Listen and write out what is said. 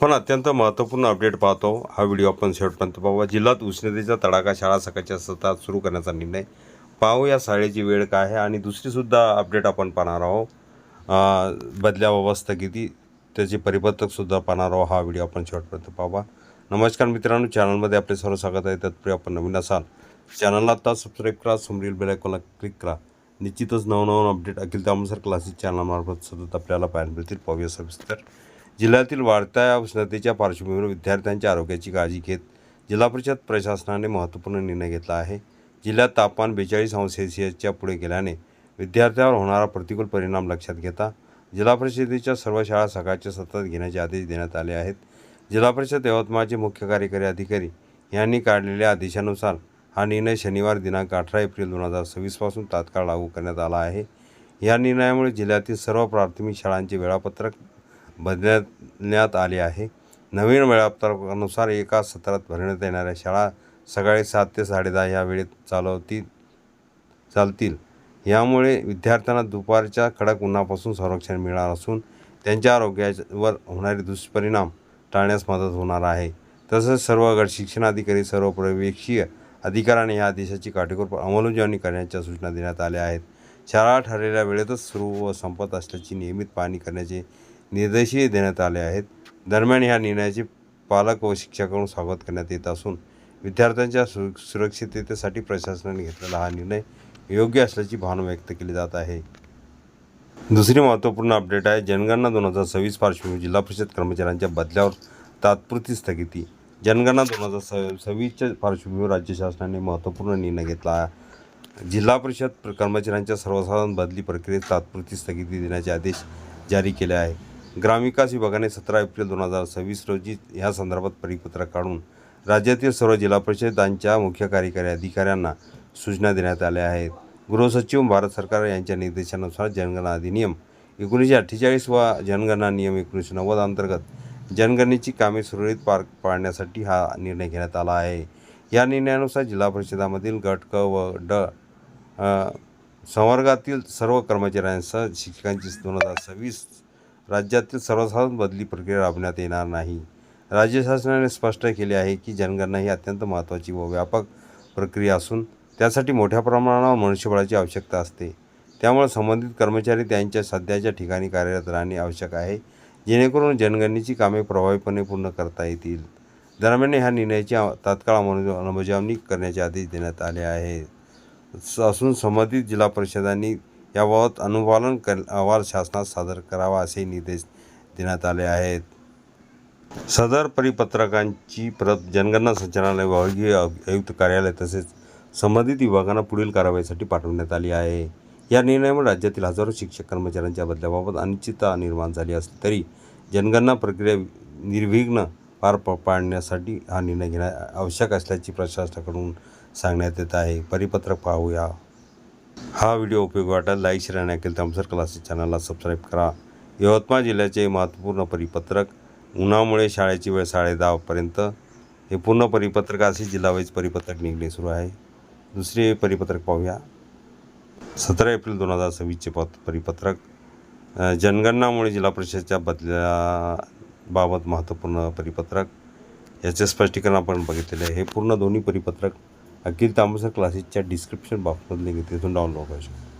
आपण अत्यंत महत्त्वपूर्ण अपडेट पाहतो। हा व्हिडिओ आपण शेवटपर्यंत पाहूया। जिल्ह्यात उष्णतेचा तडाखा, शाळा सकाळच्या सत्रात सुरू करण्याचा निर्णय। पाहूया शाळेची वेळ काय आहे आणि दुसरीसुद्धा अपडेट आपण पाहणार आहोत। बदल्याबाबत स्थगिती त्याचे परिपत्रकसुद्धा पाहणार आहोत। हा व्हिडिओ आपण शेवटपर्यंत पाहूया। नमस्कार मित्रांनो, चॅनलमध्ये आपले सर्व स्वागत आहे। तत्पूर्वी आपण नवीन असाल चॅनलला आता सबस्क्राईब करा, समोरील बेल आयकॉनला क्लिक करा। निश्चितच नवनवीन अपडेट अखिल तामसर क्लासेस चॅनलमार्फत सतत आपल्याला पाहायला मिळतील। पाहूया सविस्तर। जिल्ह्यातील वाढत्या उष्णतेच्या पार्श्वभूमीवर विद्यार्थ्यांच्या आरोग्याची काळजी घेत जिल्हा परिषद प्रशासनाने महत्त्वपूर्ण निर्णय घेतला आहे। जिल्ह्यात तापमान 42°C पुढे गेल्याने विद्यार्थ्यांवर होणारा प्रतिकूल परिणाम लक्षात घेता जिल्हा परिषदेच्या सर्व शाळा सकाळच्या सत्रात घेण्याचे आदेश देण्यात आले आहेत। जिल्हा परिषद यवतमाळचे मुख्य कार्यकारी अधिकारी यांनी काढलेल्या आदेशानुसार हा निर्णय शनिवार दिनांक 18 एप्रिल 2026 पासून तात्काळ लागू करण्यात आला आहे। या निर्णयामुळे जिल्ह्यातील सर्व प्राथमिक शाळांचे वेळापत्रक बदलण्यात आले आहे। नवीन वेळापत्रकानुसार एका सत्रात भरण्यात येणाऱ्या शाळा सकाळी 7 ते 10:30 या वेळेत चालतील। यामुळे विद्यार्थ्यांना दुपारच्या कडक उन्हापासून संरक्षण मिळणार असून त्यांच्या आरोग्यावर होणारे दुष्परिणाम टाळण्यास मदत होणार आहे। तसेच सर्व गट शिक्षणाधिकारी, सर्व पर्यवेक्षीय अधिकाऱ्यांनी या आदेशाची काटेकोर अंमलबजावणी करण्याच्या सूचना देण्यात आल्या आहेत। शाळा ठरलेल्या वेळेतच सुरू व संपत असल्याची नियमित पाहणी करण्याचे निर्देशही देण्यात आले आहेत। दरम्यान या निर्णयाचे पालक व शिक्षकांकडून स्वागत करण्यात येत असून विद्यार्थ्यांच्या सुरक्षिततेसाठी प्रशासनाने घेतलेला हा निर्णय योग्य असल्याची भावना व्यक्त केली जात आहे। दुसरी महत्त्वपूर्ण अपडेट आहे जनगणना 2026 पार्श्वभूमीवर जिल्हा परिषद कर्मचाऱ्यांच्या बदल्यावर तात्पुरती स्थगिती। जनगणना 2026च्या पार्श्वभूमीवर राज्य शासनाने महत्त्वपूर्ण निर्णय घेतला आहे। जिल्हा परिषद कर्मचाऱ्यांच्या सर्वसाधारण बदली प्रक्रियेत तात्पुरती स्थगिती देण्याचे आदेश जारी केले आहे। ग्रामविकास विभागाने 17 एप्रिल 2026 रोजी या संदर्भात परिपत्रक काढून राज्यातील सर्व जिल्हा परिषदांच्या मुख्य कार्यकारी अधिकाऱ्यांना सूचना देण्यात आल्या आहेत। गृहसचिव भारत सरकार यांच्या निर्देशानुसार जनगणना अधिनियम 1948 व जनगणना नियम 1990 अंतर्गत जनगणनेची कामे सुरळीत पार पाडण्यासाठी हा निर्णय घेण्यात आला आहे। या निर्णयानुसार जिल्हा परिषदामधील गट क व ड संवर्गातील सर्व कर्मचाऱ्यांसह शिक्षकांची 2026 राज्यातील सर्वसाधारण बदली प्रक्रिया राबवण्यात येणार नाही। राज्य शासनाने स्पष्ट केले आहे की जनगणना ही अत्यंत महत्त्वाची व व्यापक प्रक्रिया असून त्यासाठी मोठ्या प्रमाणावर मनुष्यबळाची आवश्यकता असते। त्यामुळे संबंधित कर्मचारी त्यांच्या सध्याच्या ठिकाणी कार्यरत राहणे आवश्यक आहे, जेणेकरून जनगणनेची कामे प्रभावीपणे पूर्ण करता येतील। दरम्यान ह्या निर्णयाची तात्काळ अंमलबजावणी करण्याचे आदेश देण्यात आले आहेत असून संबंधित जिल्हा परिषदांनी याबाबत अनुपालन अहवाल शासनास सादर करावा असे निर्देश देण्यात आले आहेत। सदर परिपत्रकांची प्रत जनगणना संचालनालय, विभागीय आयुक्त कार्यालय तसेच संबंधित विभागांना पुढील कारवाईसाठी पाठवण्यात आली आहे। या निर्णयामुळे राज्यातील हजारो शिक्षक कर्मचाऱ्यांच्या बदल्याबाबत अनिश्चितता निर्माण झाली असली तरी जनगणना प्रक्रिया निर्विघ्न पार पाडण्यासाठी हा निर्णय घेणे आवश्यक असल्याची प्रशासनाकडून सांगण्यात येत आहे। परिपत्रक पाहूया। हा व्हिडिओ उपयोगी वाटेल लाईक, शेअर आणि अखिल तामसर क्लासेस चॅनलला सबस्क्राईब करा। यवतमाळ जिल्ह्याचे महत्त्वपूर्ण परिपत्रक। उन्हामुळे शाळेची वेळ 10:30 पर्यंत हे पूर्ण परिपत्रक असे जिल्हावाईज परिपत्रक निघणे सुरू आहे। दुसरे परिपत्रक पाहूया। 17 एप्रिल 2026चे परिपत्रक। जनगणनामुळे जिल्हा परिषदेच्या बदल्याबाबत महत्त्वपूर्ण परिपत्रक याचे स्पष्टीकरण आपण बघितलेले आहे। हे पूर्ण दोन्ही परिपत्रक अखिल तामसर क्लासेसच्या डिस्क्रिप्शन बॉक्समध्ये लिंक तिथून डाउनलोड करू शकता।